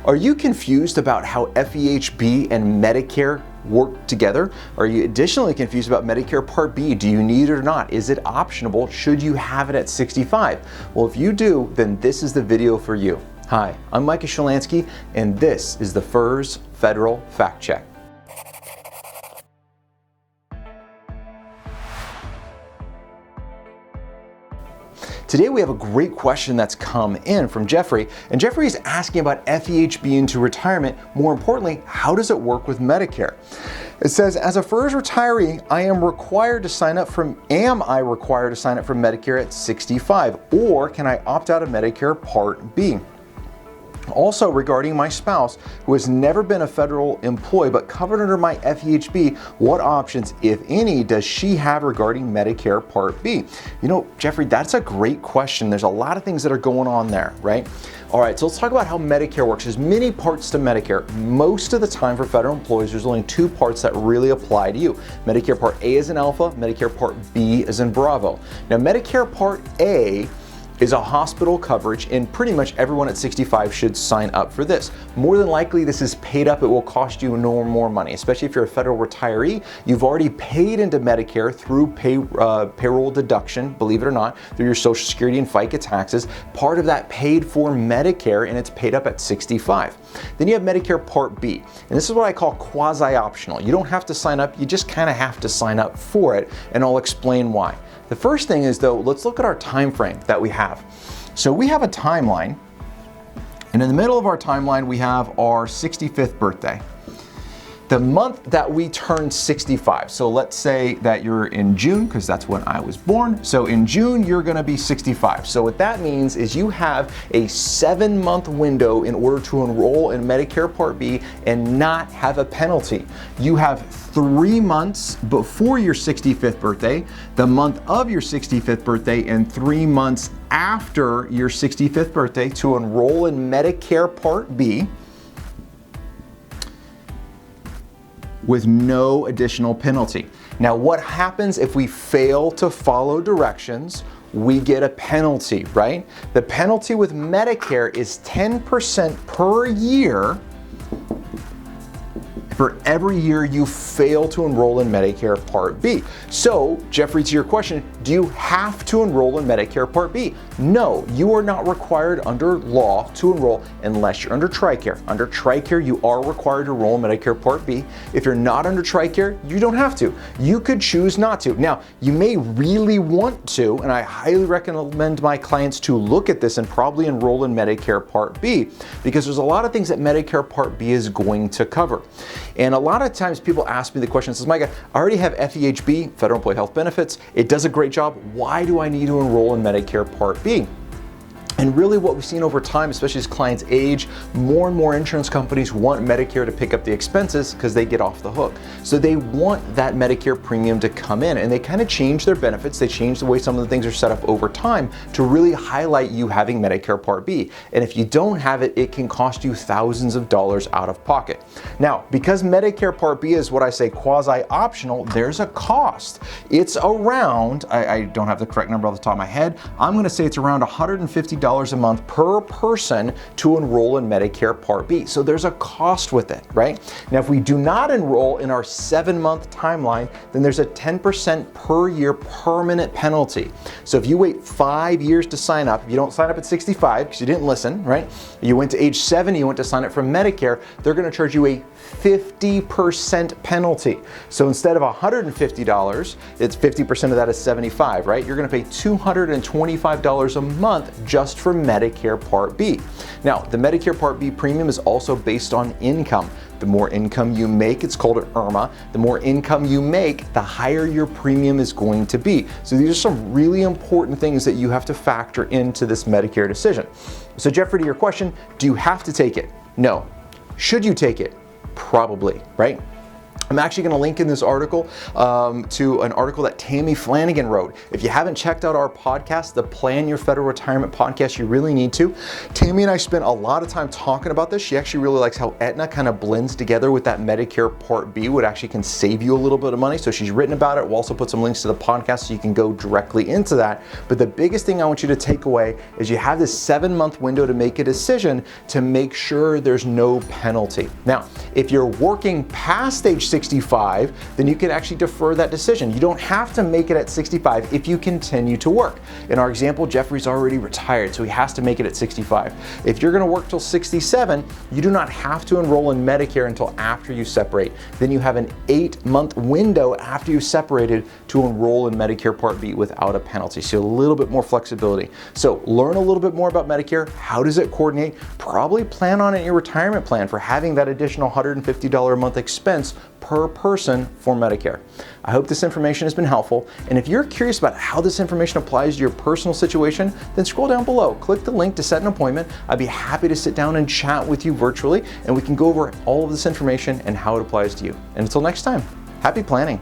Are you confused about how FEHB and Medicare work together? Are you additionally confused about Medicare Part B? Do you need it or not? Is it optionable? Should you have it at 65? Well, if you do, then this is the video for you. Hi, I'm Micah Shilanski, and this is the FERS Federal Fact Check. Today we have a great question that's come in from Jeffrey, and Jeffrey is asking about FEHB into retirement. More importantly, how does it work with Medicare? It says, as a FERS retiree, am I required to sign up for Medicare at 65, or can I opt out of Medicare Part B? Also, regarding my spouse, who has never been a federal employee but covered under my FEHB, what options, if any, does she have regarding Medicare Part B? You know, Jeffrey, that's a great question. There's a lot of things that are going on there, right? All right, so let's talk about how Medicare works. There's many parts to Medicare. Most of the time for federal employees, there's only two parts that really apply to you. Medicare Part A is in Alpha, Medicare Part B is in Bravo. Now, Medicare Part A is a hospital coverage, and pretty much everyone at 65 should sign up for this. More than likely, this is paid up. It will cost you no more money, especially if you're a federal retiree. You've already paid into Medicare through payroll deduction, believe it or not, through your Social Security and FICA taxes. Part of that paid for Medicare, and it's paid up at 65. Then you have Medicare Part B, and this is what I call quasi-optional. You don't have to sign up, you just kind of have to sign up for it, and I'll explain why. The first thing is, though, let's look at our time frame that we have. So we have a timeline, and in the middle of our timeline, we have our 65th birthday. The month that we turn 65, so let's say that you're in June, because that's when I was born. So in June, you're gonna be 65. So what that means is you have a 7-month window in order to enroll in Medicare Part B and not have a penalty. You have 3 months before your 65th birthday, the month of your 65th birthday, and 3 months after your 65th birthday to enroll in Medicare Part B with no additional penalty. Now, what happens if we fail to follow directions? We get a penalty, right? The penalty with Medicare is 10% per year for every year you fail to enroll in Medicare Part B. So, Jeffrey, to your question, do you have to enroll in Medicare Part B? No, you are not required under law to enroll unless you're under TRICARE. Under TRICARE, you are required to enroll in Medicare Part B. If you're not under TRICARE, you don't have to. You could choose not to. Now, you may really want to, and I highly recommend my clients to look at this and probably enroll in Medicare Part B, because there's a lot of things that Medicare Part B is going to cover. And a lot of times people ask me the question, says, Micah, I already have FEHB, Federal Employee Health Benefits. It does a great job. Why do I need to enroll in Medicare Part B? And really what we've seen over time, especially as clients age, more and more insurance companies want Medicare to pick up the expenses because they get off the hook. So they want that Medicare premium to come in, and they kind of change their benefits. They change the way some of the things are set up over time to really highlight you having Medicare Part B. And if you don't have it, it can cost you thousands of dollars out of pocket. Now, because Medicare Part B is what I say quasi-optional, there's a cost. It's around, I don't have the correct number off the top of my head, I'm going to say it's around $150 a month per person to enroll in Medicare Part B. So there's a cost with it, right? Now, if we do not enroll in our 7-month timeline, then there's a 10% per year permanent penalty. So if you wait 5 years to sign up, if you don't sign up at 65 because you didn't listen, right? You went to age 70, you went to sign up for Medicare, they're going to charge you a 50% penalty. So instead of $150, it's 50% of that is $75, right? You're going to pay $225 a month just for Medicare Part B. Now, the Medicare Part B premium is also based on income. The more income you make, it's called an IRMA. The more income you make, the higher your premium is going to be. So these are some really important things that you have to factor into this Medicare decision. So Jeffrey, to your question, do you have to take it? No. Should you take it? Probably, right? I'm actually going to link in this article to an article that Tammy Flanagan wrote. If you haven't checked out our podcast, the Plan Your Federal Retirement podcast, you really need to. Tammy and I spent a lot of time talking about this. She actually really likes how Aetna kind of blends together with that Medicare Part B, what actually can save you a little bit of money. So she's written about it. We'll also put some links to the podcast so you can go directly into that. But the biggest thing I want you to take away is you have this 7-month window to make a decision to make sure there's no penalty. Now, if you're working past age 65, then you can actually defer that decision. You don't have to make it at 65 if you continue to work. In our example, Jeffrey's already retired, so he has to make it at 65. If you're gonna work till 67, you do not have to enroll in Medicare until after you separate. Then you have an 8-month window after you separated to enroll in Medicare Part B without a penalty. So a little bit more flexibility. So learn a little bit more about Medicare. How does it coordinate? Probably plan on it in your retirement plan for having that additional $150 a month expense per person for Medicare. I hope this information has been helpful, and if you're curious about how this information applies to your personal situation, then scroll down below, click the link to set an appointment. I'd be happy to sit down and chat with you virtually, and we can go over all of this information and how it applies to you. And until next time, happy planning.